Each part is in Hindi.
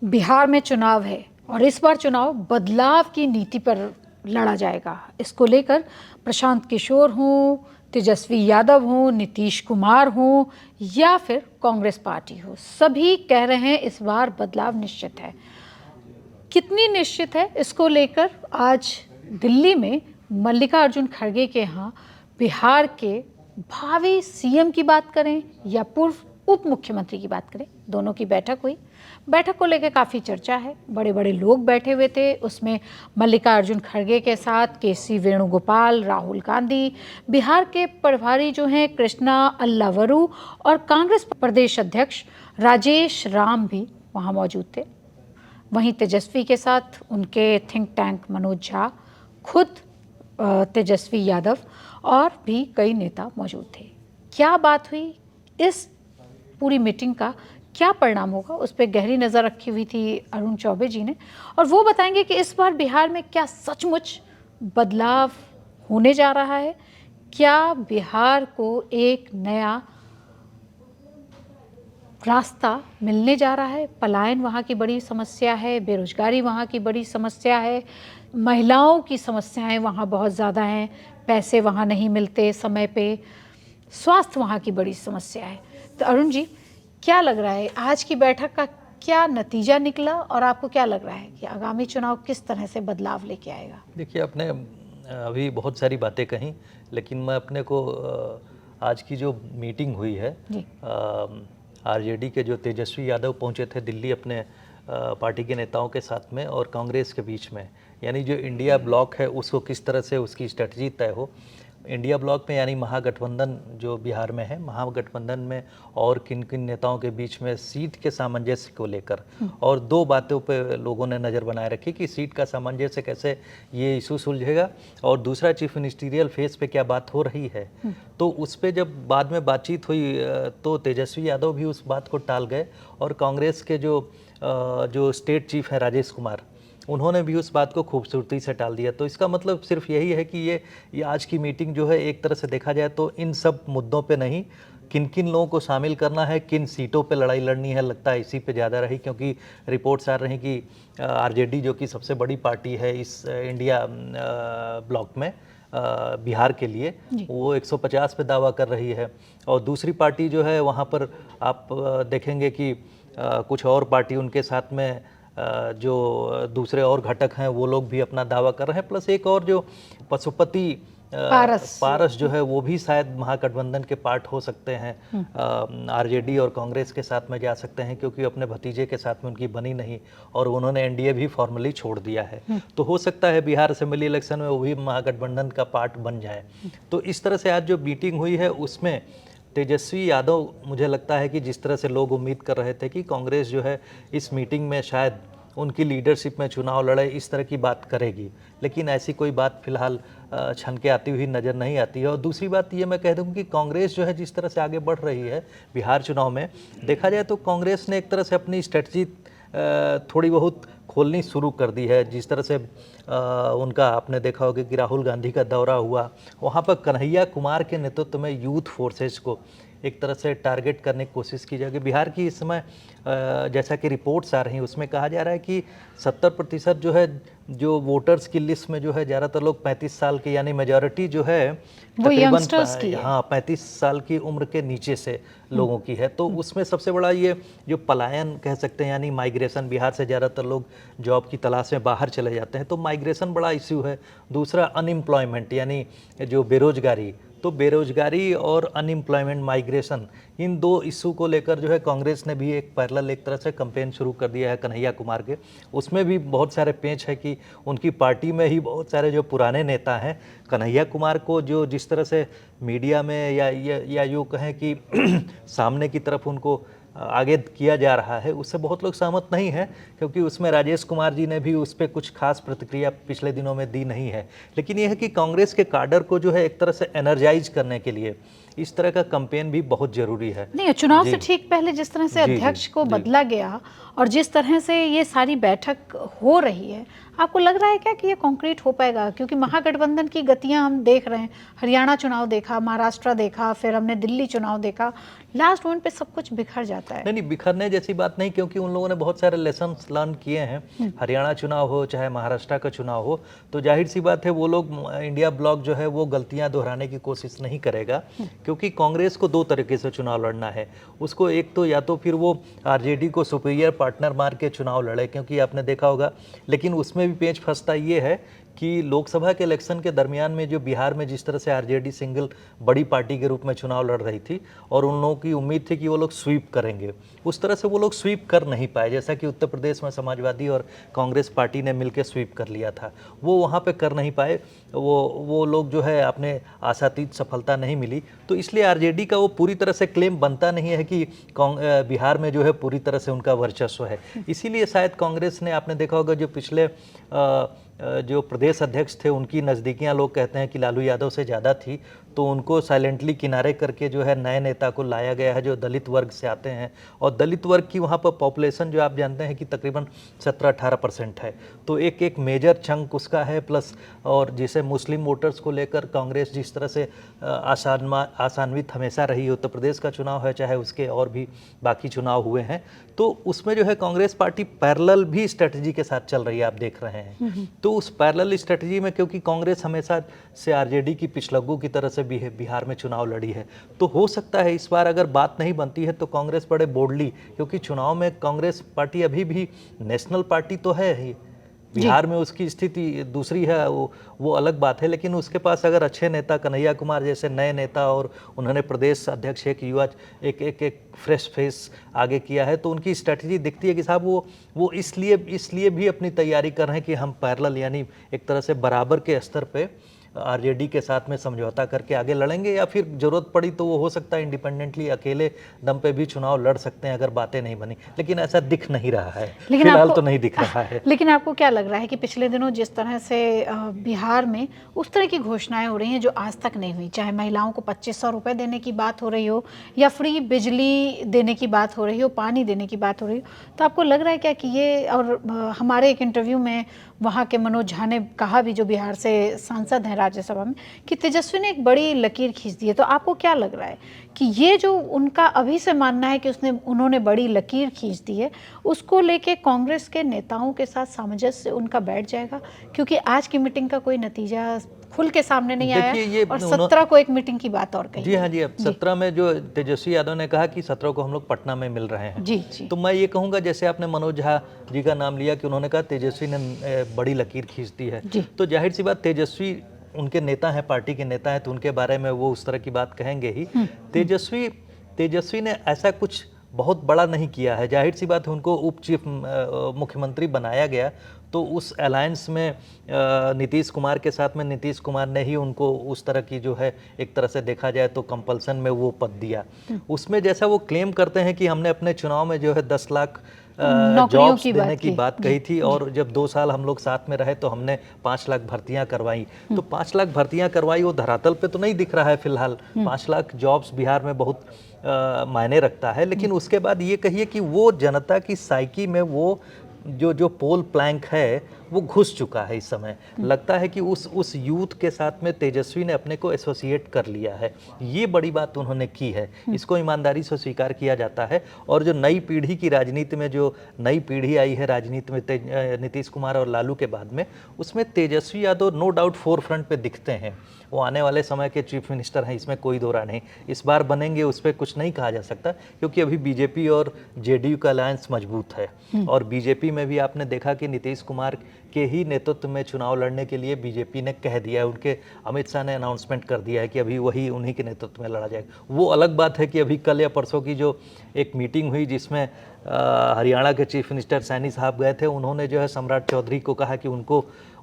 बिहार में चुनाव है और इस बार चुनाव बदलाव की नीति पर लड़ा जाएगा। इसको लेकर प्रशांत किशोर हों, तेजस्वी यादव हों, नीतीश कुमार हों या फिर कांग्रेस पार्टी हो, सभी कह रहे हैं इस बार बदलाव निश्चित है। कितनी निश्चित है, इसको लेकर आज दिल्ली में मल्लिकार्जुन खड़गे के यहाँ बिहार के भावी सीएम की बात करें या पूर्व उप मुख्यमंत्री की बात करें, दोनों की बैठक हुई। बैठक को लेकर काफ़ी चर्चा है, बड़े बड़े लोग बैठे हुए थे। उसमें मल्लिकार्जुन खड़गे के साथ केसी वेणुगोपाल, राहुल गांधी, बिहार के प्रभारी जो हैं कृष्णा अल्लावरू और कांग्रेस प्रदेश अध्यक्ष राजेश राम भी वहाँ मौजूद थे। वहीं तेजस्वी के साथ उनके थिंक टैंक मनोज झा, खुद तेजस्वी यादव और भी कई नेता मौजूद थे। क्या बात हुई, इस पूरी मीटिंग का क्या परिणाम होगा, उस पर गहरी नज़र रखी हुई थी अरुण चौबे जी ने, और वो बताएंगे कि इस बार बिहार में क्या सचमुच बदलाव होने जा रहा है। क्या बिहार को एक नया रास्ता मिलने जा रहा है। पलायन वहाँ की बड़ी समस्या है, बेरोजगारी वहाँ की बड़ी समस्या है, महिलाओं की समस्याएं वहाँ बहुत ज़्यादा हैं, पैसे वहाँ नहीं मिलते समय पे, स्वास्थ्य वहाँ की बड़ी समस्या है। तो अरुण जी, क्या लग रहा है आज की बैठक का क्या नतीजा निकला और आपको क्या लग रहा है कि आगामी चुनाव किस तरह से बदलाव लेके आएगा? देखिए, आपने अभी बहुत सारी बातें कहीं, लेकिन मैं अपने को आज की जो मीटिंग हुई है, आरजेडी के जो तेजस्वी यादव पहुंचे थे दिल्ली अपने पार्टी के नेताओं के साथ में और कांग्रेस के बीच में, यानी जो इंडिया ब्लॉक है उसको किस तरह से उसकी स्ट्रेटजी तय हो। इंडिया ब्लॉक में यानी महागठबंधन जो बिहार में है, महागठबंधन में और किन किन नेताओं के बीच में सीट के सामंजस्य को लेकर और दो बातों पे लोगों ने नज़र बनाए रखी कि सीट का सामंजस्य कैसे ये इशू सुलझेगा और दूसरा चीफ मिनिस्टीरियल फेस पे क्या बात हो रही है। तो उस पर जब बाद में बातचीत हुई तो तेजस्वी यादव भी उस बात को टाल गए और कांग्रेस के जो स्टेट चीफ हैं राजेश कुमार, उन्होंने भी उस बात को खूबसूरती से टाल दिया। तो इसका मतलब सिर्फ यही है कि ये आज की मीटिंग जो है, एक तरह से देखा जाए तो इन सब मुद्दों पे नहीं, किन किन लोगों को शामिल करना है, किन सीटों पे लड़ाई लड़नी है, लगता है इसी पे ज़्यादा रही। क्योंकि रिपोर्ट्स आ रही कि आरजेडी जो कि सबसे बड़ी पार्टी है इस इंडिया ब्लॉक में बिहार के लिए, वो 150 पे दावा कर रही है और दूसरी पार्टी जो है वहाँ पर आप देखेंगे कि कुछ और पार्टी उनके साथ में जो दूसरे और घटक हैं वो लोग भी अपना दावा कर रहे हैं, प्लस एक और जो पशुपति पारस जो है वो भी शायद महागठबंधन के पार्ट हो सकते हैं। आरजेडी और कांग्रेस के साथ में जा सकते हैं क्योंकि अपने भतीजे के साथ में उनकी बनी नहीं और उन्होंने एनडीए भी फॉर्मली छोड़ दिया है। तो हो सकता है बिहार असेंबली इलेक्शन में वो भी महागठबंधन का पार्ट बन जाए। तो इस तरह से आज जो मीटिंग हुई है उसमें तेजस्वी यादव, मुझे लगता है कि जिस तरह से लोग उम्मीद कर रहे थे कि कांग्रेस जो है इस मीटिंग में शायद उनकी लीडरशिप में चुनाव लड़े, इस तरह की बात करेगी, लेकिन ऐसी कोई बात फिलहाल छन के आती हुई नज़र नहीं आती है। और दूसरी बात ये मैं कह दूँ कि कांग्रेस जो है जिस तरह से आगे बढ़ रही है बिहार चुनाव में, देखा जाए तो कांग्रेस ने एक तरह से अपनी स्ट्रेटजी थोड़ी बहुत खोलनी शुरू कर दी है। जिस तरह से उनका आपने देखा होगा कि राहुल गांधी का दौरा हुआ, वहाँ पर कन्हैया कुमार के नेतृत्व में यूथ फोर्सेस को एक तरह से टारगेट करने की कोशिश की जाएगी। बिहार की इस समय जैसा कि रिपोर्ट्स आ रही हैं उसमें कहा जा रहा है कि 70% जो है जो वोटर्स की लिस्ट में जो है ज़्यादातर लोग 35 साल के, यानी मेजॉरिटी जो है तकरीबन हाँ 35 साल की उम्र के नीचे से लोगों की है। तो उसमें सबसे बड़ा ये जो पलायन कह सकते हैं, यानी माइग्रेशन, बिहार से ज़्यादातर लोग जॉब की तलाश में बाहर चले जाते हैं, तो माइग्रेशन बड़ा इश्यू है। दूसरा अनएम्प्लॉयमेंट यानी जो बेरोजगारी, तो बेरोजगारी और अनएम्प्लॉयमेंट, माइग्रेशन, इन दो इशू को लेकर जो है कांग्रेस ने भी एक पैरेलल एक तरह से कैंपेन शुरू कर दिया है कन्हैया कुमार के। उसमें भी बहुत सारे पेच है कि उनकी पार्टी में ही बहुत सारे जो पुराने नेता हैं कन्हैया कुमार को जो जिस तरह से मीडिया में या यूँ कहें कि सामने की तरफ उनको आगे किया जा रहा है, उससे बहुत लोग सहमत नहीं हैं क्योंकि उसमें राजेश कुमार जी ने भी उस पर कुछ खास प्रतिक्रिया पिछले दिनों में दी नहीं है। लेकिन यह है कि कांग्रेस के काडर को जो है एक तरह से एनर्जाइज करने के लिए इस तरह का कैंपेन भी बहुत जरूरी है। नहीं, चुनाव जी। से ठीक पहले जिस तरह से जी, अध्यक्ष जी, को जी। बदला गया और जिस तरह से ये सारी बैठक हो रही है, आपको लग रहा है क्या कि ये कॉन्क्रीट हो पाएगा? क्योंकि महागठबंधन की गतियां हम देख रहे हैं, हरियाणा चुनाव देखा, महाराष्ट्र देखा, फिर हमने दिल्ली चुनाव देखा, लास्ट मोमेंट पे सब कुछ बिखर जाता है। नहीं नहीं, बिखरने जैसी बात नहीं, क्योंकि उन लोगों ने बहुत सारे लेसन लर्न किए हैं। हरियाणा चुनाव हो चाहे महाराष्ट्र का चुनाव हो, तो जाहिर सी बात है वो लोग इंडिया ब्लॉक जो है वो गलतियां दोहराने की कोशिश नहीं करेगा, क्योंकि कांग्रेस को दो तरीके से चुनाव लड़ना है। उसको एक तो या तो फिर वो आरजेडी को सुपीरियर पार्टनर मार के चुनाव लड़े, क्योंकि आपने देखा होगा, लेकिन उसमें भी पेच फंसता ये है कि लोकसभा के इलेक्शन के दरमियान में जो बिहार में जिस तरह से आरजेडी सिंगल बड़ी पार्टी के रूप में चुनाव लड़ रही थी और उन लोगों की उम्मीद थी कि वो लोग स्वीप करेंगे, उस तरह से वो लोग स्वीप कर नहीं पाए, जैसा कि उत्तर प्रदेश में समाजवादी और कांग्रेस पार्टी ने मिलकर स्वीप कर लिया था, वो वहाँ पे कर नहीं पाए। वो लोग जो है अपने आशातीत सफलता नहीं मिली, तो इसलिए आरजेडी का वो पूरी तरह से क्लेम बनता नहीं है कि बिहार में जो है पूरी तरह से उनका वर्चस्व है। इसीलिए शायद कांग्रेस ने, आपने देखा होगा, जो पिछले जो प्रदेश अध्यक्ष थे उनकी नज़दीकियां लोग कहते हैं कि लालू यादव से ज़्यादा थी, तो उनको साइलेंटली किनारे करके जो है नए नेता को लाया गया है जो दलित वर्ग से आते हैं, और दलित वर्ग की वहाँ पर पॉपुलेशन जो आप जानते हैं कि तकरीबन 17-18% है, तो एक मेजर चंक उसका है। प्लस और जैसे मुस्लिम वोटर्स को लेकर कांग्रेस जिस तरह से आसान्वित हमेशा रही, उत्तर प्रदेश का चुनाव है चाहे उसके और भी बाकी चुनाव हुए हैं, तो उसमें जो है कांग्रेस पार्टी पैरेलल भी स्ट्रेटजी के साथ चल रही है, आप देख रहे हैं। तो उस पैरेलल स्ट्रेटजी में, क्योंकि कांग्रेस हमेशा से आरजेडी की पिछलग्गू की तरह से बिहार में चुनाव लड़ी है, तो हो सकता है इस बार अगर बात नहीं बनती है तो कांग्रेस बड़े बोल्डली, क्योंकि चुनाव में कांग्रेस पार्टी अभी भी नेशनल पार्टी तो है ही, बिहार में उसकी स्थिति दूसरी है, वो अलग बात है, लेकिन उसके पास अगर अच्छे नेता, कन्हैया कुमार जैसे नए नेता, और उन्होंने प्रदेश अध्यक्ष एक युवा, एक फ्रेश फेस आगे किया है, तो उनकी स्ट्रेटजी दिखती है कि साहब वो इसलिए भी अपनी तैयारी कर रहे हैं कि हम पैरेलल, यानी एक तरह से बराबर के स्तर पे आरजेडी के साथ में समझौता करके आगे लड़ेंगे, या फिर जरूरत पड़ी तो वो हो सकता है इंडिपेंडेंटली अकेले दम पे भी चुनाव लड़ सकते हैं अगर बातें नहीं बनी, लेकिन ऐसा दिख नहीं रहा है, फिलहाल तो नहीं दिख रहा है। लेकिन आपको क्या लग रहा है कि पिछले दिनों जिस तरह से बिहार में उस तरह की घोषणाएं हो रही हैं जो आज तक नहीं हुई, चाहे महिलाओं को 2500 रुपये देने की बात हो रही हो, या फ्री बिजली देने की बात हो रही हो, पानी देने की बात हो रही हो, तो आपको लग रहा है क्या कि ये, और हमारे एक इंटरव्यू में वहाँ के मनोज झा ने कहा भी, जो बिहार से सांसद हैं राज्यसभा में, कि तेजस्वी ने एक बड़ी लकीर खींच दी है, तो आपको क्या लग रहा है कि ये जो उनका अभी से मानना है कि उन्होंने बड़ी लकीर खींच दी है, उसको लेके कांग्रेस के नेताओं के साथ सामंजस्य उनका बैठ जाएगा? क्योंकि आज की मीटिंग का कोई नतीजा खुल के सामने नहीं आया, और 17 को एक मीटिंग की बात और कही। जी हाँ जी, अब 17 में जो तेजस्वी यादव ने कहा कि 17 को हम लोग पटना में मिल रहे हैं। जी जी। तो मैं ये कहूँगा, जैसे आपने मनोज झा जी का नाम लिया कि उन्होंने कहा तेजस्वी ने बड़ी लकीर खींच दी है, तो जाहिर सी बात, तेजस्वी उनके नेता हैं, पार्टी के नेता हैं, तो उनके बारे में वो उस तरह की बात कहेंगे ही। तेजस्वी ने ऐसा कुछ बहुत बड़ा नहीं किया है, जाहिर सी बात है उनको उप चीफ मुख्यमंत्री बनाया गया, तो उस अलायंस में नीतीश कुमार के साथ में नीतीश कुमार ने ही उनको उस तरह की जो है, एक तरह से देखा जाए तो कंपल्सन में वो पद दिया। उसमें जैसा वो क्लेम करते हैं कि हमने अपने चुनाव में जो है 10 लाख जॉब्स देने की बात कही थी, और जब 2 साल हम लोग साथ में रहे तो हमने 5 लाख भर्तियां करवाई, तो 5 लाख भर्तियां करवाई, वो धरातल पे तो नहीं दिख रहा है फिलहाल। 5 लाख जॉब्स बिहार में बहुत मायने रखता है, लेकिन उसके बाद ये कहिए कि वो जनता की साइकी में वो जो पोल प्लैंक है वो घुस चुका है इस समय। लगता है कि उस यूथ के साथ में तेजस्वी ने अपने को एसोसिएट कर लिया है, ये बड़ी बात उन्होंने की है, इसको ईमानदारी से स्वीकार किया जाता है। और जो नई पीढ़ी की राजनीति में, जो नई पीढ़ी आई है राजनीति में नीतीश कुमार और लालू के बाद में, उसमें Tejashwi Yadav no doubt forefront पे दिखते हैं। वो आने वाले समय के चीफ मिनिस्टर हैं, इसमें कोई दो राय नहीं। इस बार बनेंगे उस पर कुछ नहीं कहा जा सकता, क्योंकि अभी बीजेपी और जेडीयू का अलायंस मजबूत है, और बीजेपी में भी आपने देखा कि नीतीश कुमार के ही नेतृत्व में चुनाव लड़ने के लिए बीजेपी ने कह दिया है, उनके अमित शाह ने अनाउंसमेंट कर दिया है कि अभी वही उन्हीं के नेतृत्व में लड़ा जाएगा। वो अलग बात है कि अभी कल या परसों की जो एक मीटिंग हुई जिसमें हरियाणा के चीफ मिनिस्टर सैनी साहब गए थे, उन्होंने जो है सम्राट चौधरी को कहा कि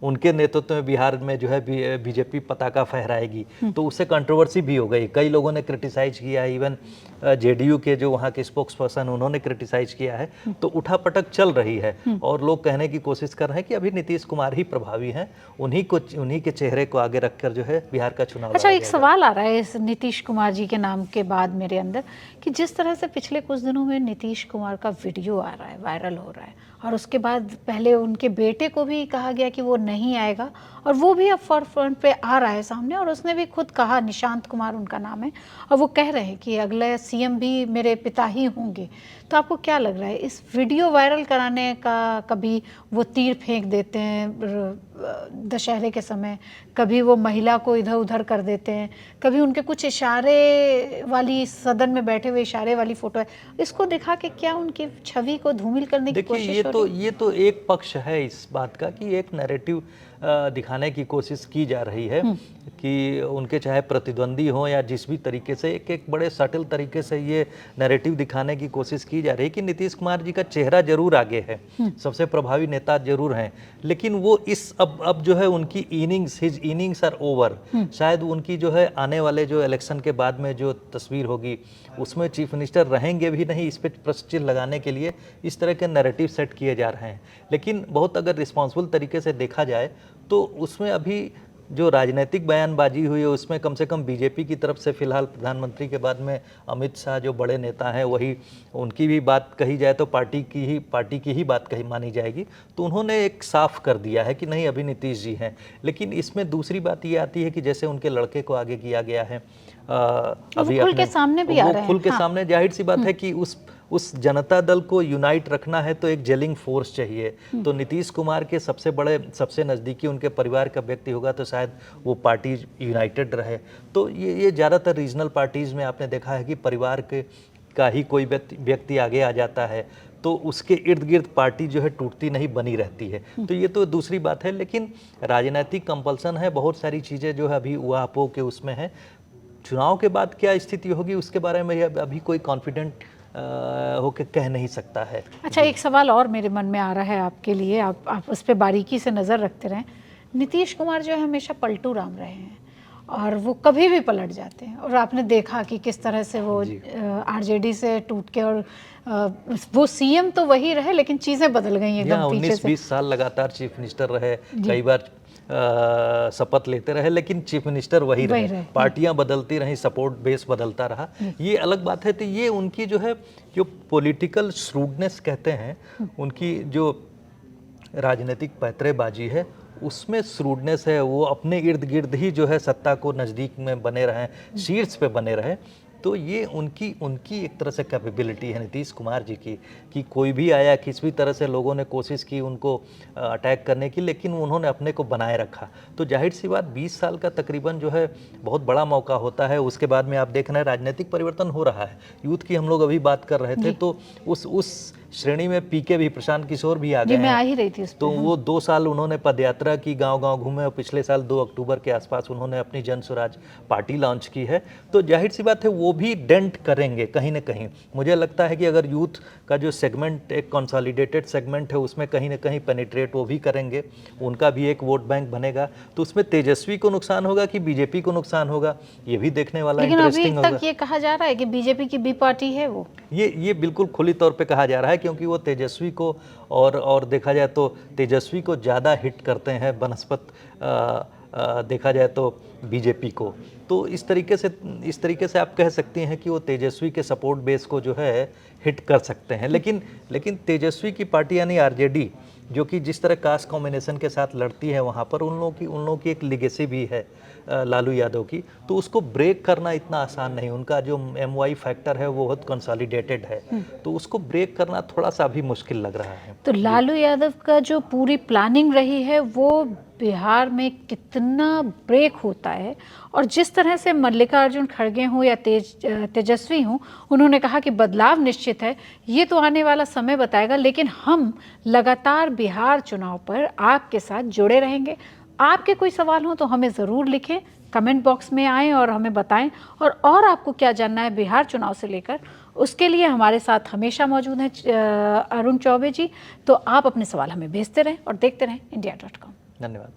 उनके नेतृत्व में बिहार में जो है बीजेपी पताका फहराएगी, तो उससे कंट्रोवर्सी भी हो गई। कई लोगों ने क्रिटिसाइज किया है, इवन जेडीयू के जो वहाँ के स्पोक्स पर्सन उन्होंने क्रिटिसाइज किया है, तो उठापटक चल रही है और लोग कहने की कोशिश कर रहे हैं कि अभी नीतीश कुमार ही प्रभावी हैं, उन्हीं के चेहरे को आगे रखकर जो है बिहार का चुनाव अच्छा, लड़ा एक जाएगा। सवाल आ रहा है इस नीतीश कुमार जी के नाम के बाद मेरे अंदर कि जिस तरह से पिछले कुछ दिनों में नीतीश कुमार का वीडियो आ रहा है, वायरल हो रहा है, और उसके बाद पहले उनके बेटे को भी कहा गया कि वो नहीं आएगा, और वो भी अब फॉरफ्रंट पे आ रहा है सामने, और उसने भी खुद कहा, निशांत कुमार उनका नाम है, और वो कह रहे हैं कि अगले सीएम भी मेरे पिता ही होंगे। तो आपको क्या लग रहा है, इस वीडियो वायरल कराने का, कभी वो तीर फेंक देते हैं दशहरे के समय, कभी वो महिला को इधर उधर कर देते हैं, कभी उनके कुछ इशारे वाली, सदन में बैठे हुए इशारे वाली फोटो है, इसको दिखा के क्या उनकी छवि को धूमिल करने की कोशिश हो रही है? ये तो एक पक्ष है इस बात का कि एक नैरेटिव दिखाने की कोशिश की जा रही है कि उनके चाहे प्रतिद्वंदी हो या जिस भी तरीके से एक बड़े सटल तरीके से ये नैरेटिव दिखाने की कोशिश की जा रही है कि नीतीश कुमार जी का चेहरा जरूर आगे है, सबसे प्रभावी नेता जरूर हैं, लेकिन वो अब जो है उनकी हिज इनिंग्स आर ओवर। शायद उनकी जो है आने वाले जो इलेक्शन के बाद में जो तस्वीर होगी उसमें चीफ मिनिस्टर रहेंगे भी नहीं, इस पर प्रश्न लगाने के लिए इस तरह के नैरेटिव सेट किए जा रहे हैं। लेकिन बहुत अगर रिस्पॉन्सिबल तरीके से देखा जाए तो उसमें अभी जो राजनीतिक बयानबाजी हुई है उसमें कम से कम बीजेपी की तरफ से फिलहाल प्रधानमंत्री के बाद में अमित शाह जो बड़े नेता हैं वही, उनकी भी बात कही जाए तो पार्टी की ही बात कही मानी जाएगी। तो उन्होंने एक साफ कर दिया है कि नहीं अभी नीतीश जी हैं। लेकिन इसमें दूसरी बात ये आती है कि जैसे उनके लड़के को आगे किया गया है, अभी खुल के सामने भी आ रहे हैं। खुल के सामने, जाहिर सी बात है कि उस जनता दल को यूनाइट रखना है तो एक जेलिंग फोर्स चाहिए। तो नीतीश कुमार के सबसे नज़दीकी उनके परिवार का व्यक्ति होगा तो शायद वो पार्टी यूनाइटेड रहे। तो ये ज़्यादातर रीजनल पार्टीज़ में आपने देखा है कि परिवार का ही कोई व्यक्ति आगे आ जाता है तो उसके इर्द गिर्द पार्टी जो है टूटती नहीं, बनी रहती है। तो ये तो दूसरी बात है। लेकिन राजनीतिक कंपल्सन है, बहुत सारी चीज़ें जो है अभी ऊहापोह के उसमें है। चुनाव के बाद क्या स्थिति होगी उसके बारे में अभी कोई कॉन्फिडेंट होके कह नहीं सकता है। अच्छा, एक सवाल और मेरे मन में आ रहा है आपके लिए, आप उस पर बारीकी से नज़र रखते रहें। नीतीश कुमार जो है हमेशा पलटू राम रहे हैं और वो कभी भी पलट जाते हैं, और आपने देखा कि किस तरह से वो आरजेडी से टूट के, और वो सीएम तो वही रहे लेकिन चीज़ें बदल गई एकदम पीछे से। 19-20 साल लगातार चीफ मिनिस्टर रहे, कई बार शपथ लेते रहे लेकिन चीफ मिनिस्टर वही रहे। पार्टियां बदलती रही, सपोर्ट बेस बदलता रहा, ये अलग बात है। तो ये उनकी जो है जो पॉलिटिकल श्रूडनेस कहते हैं, उनकी जो राजनीतिक पैतरेबाजी है उसमें श्रूडनेस है। वो अपने इर्द गिर्द ही जो है सत्ता को नज़दीक में बने रहें, शीर्ष पे बने रहें। तो ये उनकी एक तरह से कैपेबिलिटी है नीतीश कुमार जी की कि कोई भी आया, किसी भी तरह से लोगों ने कोशिश की उनको अटैक करने की, लेकिन उन्होंने अपने को बनाए रखा। तो जाहिर सी बात 20 साल का तकरीबन जो है बहुत बड़ा मौका होता है। उसके बाद में आप देख रहे हैं राजनीतिक परिवर्तन हो रहा है। यूथ की हम लोग अभी बात कर रहे थे तो उस श्रेणी में पीके भी, प्रशांत किशोर भी आ गए। मैं आ ही रही थी तो वो 2 साल उन्होंने पदयात्रा की, गांव-गांव घूमे, और पिछले साल 2 अक्टूबर के आसपास उन्होंने अपनी जन स्वराज पार्टी लॉन्च की है। तो जाहिर सी बात है वो भी डेंट करेंगे कहीं ना कहीं। मुझे लगता है कि अगर यूथ का जो सेगमेंट, एक कंसोलिडेटेड सेगमेंट है, उसमें कहीं ना कहीं पेनिट्रेट वो भी करेंगे, उनका भी एक वोट बैंक बनेगा। तो उसमें तेजस्वी को नुकसान होगा कि बीजेपी को नुकसान होगा, ये भी देखने वाला इंटरेस्टिंग होगा। लेकिन अभी तक ये कहा जा रहा है कि बीजेपी की बी पार्टी है वो। ये बिल्कुल खुली तौर पे कहा जा रहा है क्योंकि वो तेजस्वी को और देखा जाए तो तेजस्वी को ज़्यादा हिट करते हैं बनस्पत देखा जाए तो बीजेपी को। तो इस तरीके से आप कह सकते हैं कि वो तेजस्वी के सपोर्ट बेस को जो है हिट कर सकते हैं। लेकिन तेजस्वी की पार्टी यानी आरजेडी जो कि जिस तरह कास्ट कॉम्बिनेशन के साथ लड़ती है, वहाँ पर उन लोगों की एक लिगेसी भी है लालू यादव की, तो उसको ब्रेक करना इतना आसान नहीं। उनका जो MY फैक्टर है वो बहुत कंसोलिडेटेड है, तो उसको ब्रेक करना थोड़ा सा भी मुश्किल लग रहा है। तो लालू यादव का जो पूरी प्लानिंग रही है वो बिहार में कितना ब्रेक होता है, और जिस तरह से मल्लिकार्जुन खड़गे हों या तेजस्वी हों, उन्होंने कहा कि बदलाव निश्चित है, ये तो आने वाला समय बताएगा। लेकिन हम लगातार बिहार चुनाव पर आपके साथ जुड़े रहेंगे। आपके कोई सवाल हो तो हमें ज़रूर लिखें, कमेंट बॉक्स में आएँ और हमें बताएं। और आपको क्या जानना है बिहार चुनाव से लेकर, उसके लिए हमारे साथ हमेशा मौजूद हैं अरुण चौबे जी। तो आप अपने सवाल हमें भेजते रहें और देखते रहें India.com। धन्यवाद।